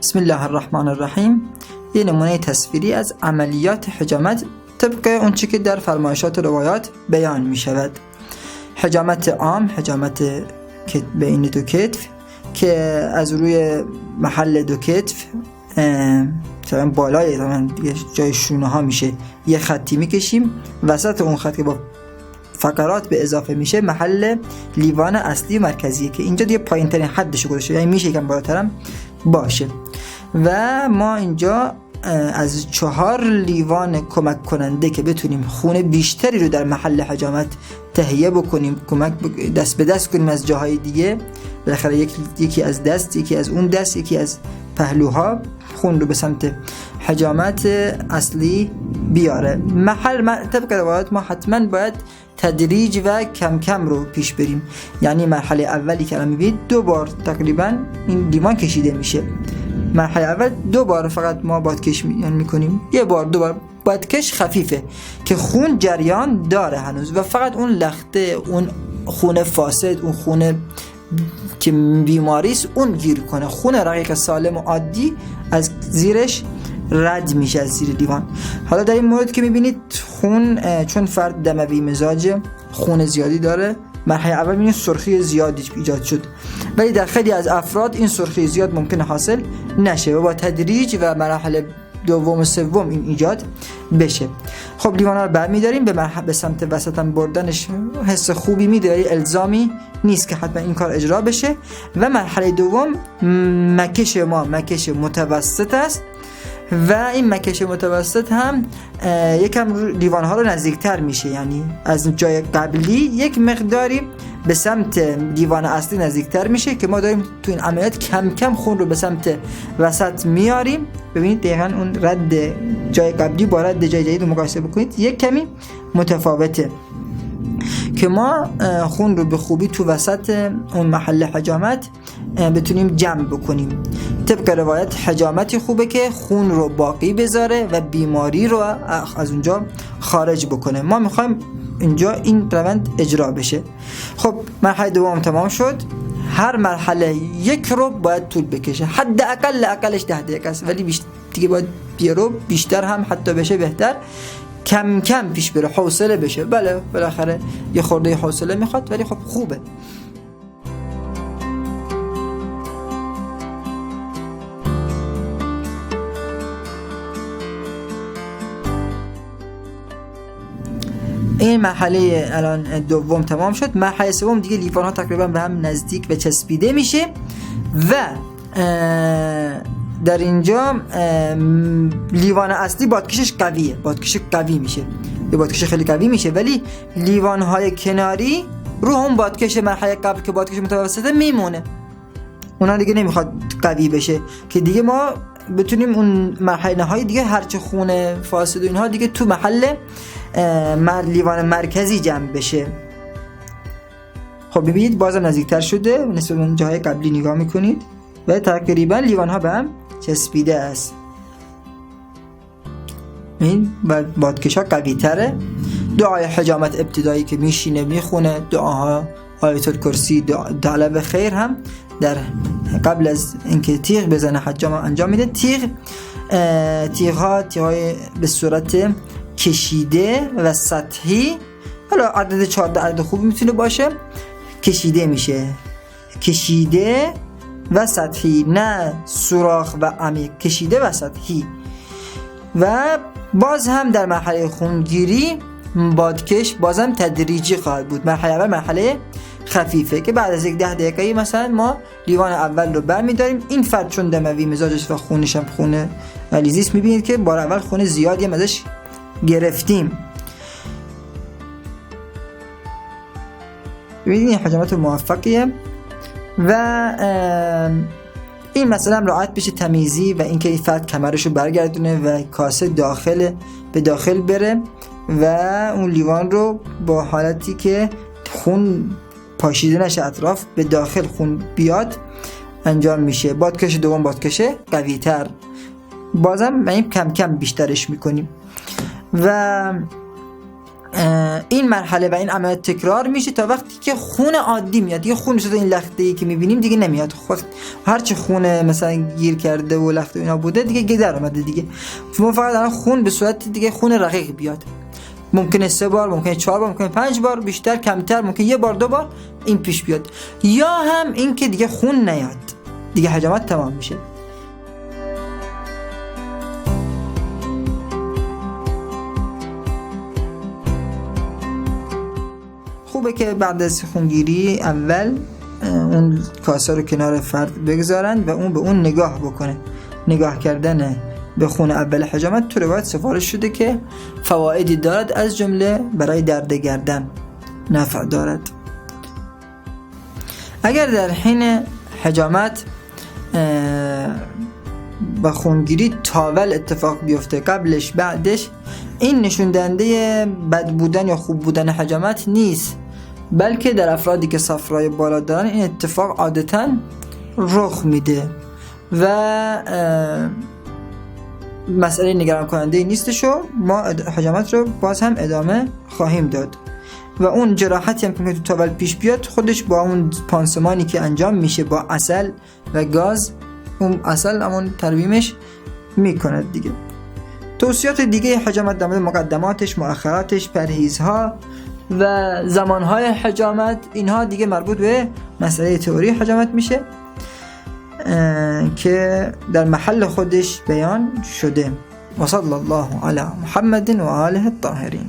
بسم الله الرحمن الرحیم. یه نمونه تصویری از عملیات حجامت طبق اونچه که در فرمایشات روایات بیان می شود. حجامت عام، حجامت بین دو کتف که از روی محل دو کتف مثلا بالای جای شونه ها میشه یه خطی میکشیم، وسط اون خط که با فقرات به اضافه میشه محل لیوان اصلی مرکزیه که اینجا دیگه پایین ترین حدش گذاشته، یعنی میشه یکم بالاترم باشه. و ما اینجا از 4 لیوان کمک کننده که بتونیم خون بیشتری رو در محل حجامت تهیه بکنیم، کمک دست به دست کنیم از جاهای دیگه، بالاخره یکی از دست، یکی از اون دست، یکی از پهلوها خون رو به سمت حجامت اصلی بیاره. طبق روایات ما حتما باید تدریج و کم کم رو پیش بریم، یعنی مرحله اولی که الان میبینید 2 بار تقریبا این لیوان کشیده میشه. مرحله اول 2 بار فقط ما بادکش میکنیم، 1 بار 2 بار بادکش خفیفه که خون جریان داره هنوز و فقط اون لخته، اون خون فاسد، اون خون که بیماریست اون گیر کنه. خون رقیق سالم و عادی از زیرش رد میشه از زیر لیوان. حالا در این مورد که میبینید خون چون فرد دموی مزاج خون زیادی داره، مرحله اول میبینید سرخی زیادی ایجاد شد، ولی در خیلی از افراد این سرخی زیاد ممکنه حاصل نشه و با تدریج و مراحل دوم و سوم این ایجاد بشه. خب لیوان ها رو برمی‌داریم به سمت وسط هم بردنش حس خوبی میده، ولی الزامی نیست که حتما این کار اجرا بشه. و مرحله دوم مکش ما مکش متوسط است و این مکش متوسط هم یکم لیوان ها رو نزدیکتر میشه، یعنی از جای قبلی یک مقداری به سمت لیوان اصلی نزدیکتر میشه که ما داریم تو این عملیات کم کم خون رو به سمت وسط میاریم. ببینید دقیقاً اون رد جای قبلی با رد جای جدید رو مقایسه بکنید، یک کمی متفاوته که ما خون رو به خوبی تو وسط اون محل حجامت بتونیم جمع بکنیم. طبق روایت حجامتی خوبه که خون رو باقی بذاره و بیماری رو از اونجا خارج بکنه. ما میخوایم اینجا این روند اجرا بشه. خب مرحله دوم تمام شد. هر مرحله 1 رو باید طول بکشه، حداقلش 10 دقیقه است، ولی دیگه باید 1 رو بیشتر هم حتی بشه بهتر، کم کم پیش بره، حوصله بشه. بله بالاخره یه خورده حوصله میخواد، ولی خب خوبه. این مرحله الان دوم تمام شد. مرحله سوم دیگه لیوان ها تقریبا به هم نزدیک و چسبیده میشه و در اینجا لیوان اصلی بادکشش قویه، بادکش قوی میشه، یه بادکش خیلی قوی میشه، ولی لیوان های کناری رو هم بادکش مرحله قبل که بادکش متوسطه میمونه، اونا دیگه نمیخواد قوی بشه که دیگه ما بتونیم اون مرحله نهایی دیگه هرچه خون فاسد و اینها دیگه تو محل لیوان مرکزی جمع بشه. خب ببینید بازم نزدیکتر شده، نسبت به جاهای قبلی نگاه میکنید و تقریبا لیوان ها به هم چسبیده است. این بادکش ها قوی تره. دعای حجامت ابتدایی که میشینه میخونه، دعاها آیت الکرسی، طلب خیر هم در قبل از اینکه تیغ بزنه حجام انجام میده. تیغ‌های به صورت کشیده و سطحی، حالا عدد 14 عدد خوبی میتونه باشه، کشیده میشه، کشیده و سطحی، نه سوراخ و عمیق، کشیده و سطحی. و باز هم در مرحله خونگیری بادکش بازم تدریجی خواهد بود. مرحله اول مرحله خفیفه که بعد از 10 دقیقه مثلا ما لیوان اول رو برمی‌داریم. این فرد چون دموی مزاجش و خونش هم خون غلیظی، می‌بینید که بار اول خون زیادی هم ازش گرفتیم. ببینید این حجامت موفقیه و این مثلا راحت بشه تمیزی و اینکه این فرد کمرشو برگردونه و کاسه به داخل بره و اون لیوان رو با حالتی که خون پاشیده نشه اطراف، به داخل خون بیاد انجام میشه. بادکش دوم بادکش قوی تر، بازم این کم کم بیشترش میکنیم و این مرحله و این عملیات تکرار میشه تا وقتی که خون عادی میاد. دیگه خون مثل این لخته‌ای که میبینیم دیگه نمیاد. هرچی خون مثلا گیر کرده و لخته اینا بوده دیگه در اومده دیگه. ما فقط الان خون به صورت دیگه خون رقیق بیاد. ممکنه 3 بار، ممکنه 4 بار، ممکنه 5 بار، بیشتر کمتر، ممکنه 1 بار 2 بار این پیش بیاد. یا هم این که دیگه خون نیاد، دیگه حجامت تمام میشه. خوبه که بعد از خونگیری اول اون کاسه رو کنار فرد بگذارن و اون به اون نگاه بکنه. نگاه کردن به خون اول حجامت تو روایت سفارش شده که فوایدی دارد، از جمله برای درد گردن نفع دارد. اگر در حین حجامت با خونگیری تاول اتفاق بیفته، قبلش بعدش، این نشون دهنده بد بودن یا خوب بودن حجامت نیست، بلکه در افرادی که صفرای بالا دارن این اتفاق عادتاً رخ میده و مسئله نگران کننده نیستش و ما حجامت رو باز هم ادامه خواهیم داد. و اون جراحتی هم که تو تاول پیش بیاد خودش با اون پانسمانی که انجام میشه با عسل و گاز، اون عسل همون ترمیمش میکنه دیگه. توصیات دیگه حجامت در مورد مقدماتش، مؤخراتش، پرهیزها و زمانهای حجامت، اینها دیگه مربوط به مسئله تئوری حجامت میشه که در محل خودش بیان شده. و صلی الله علی محمد و آله الطاهرین.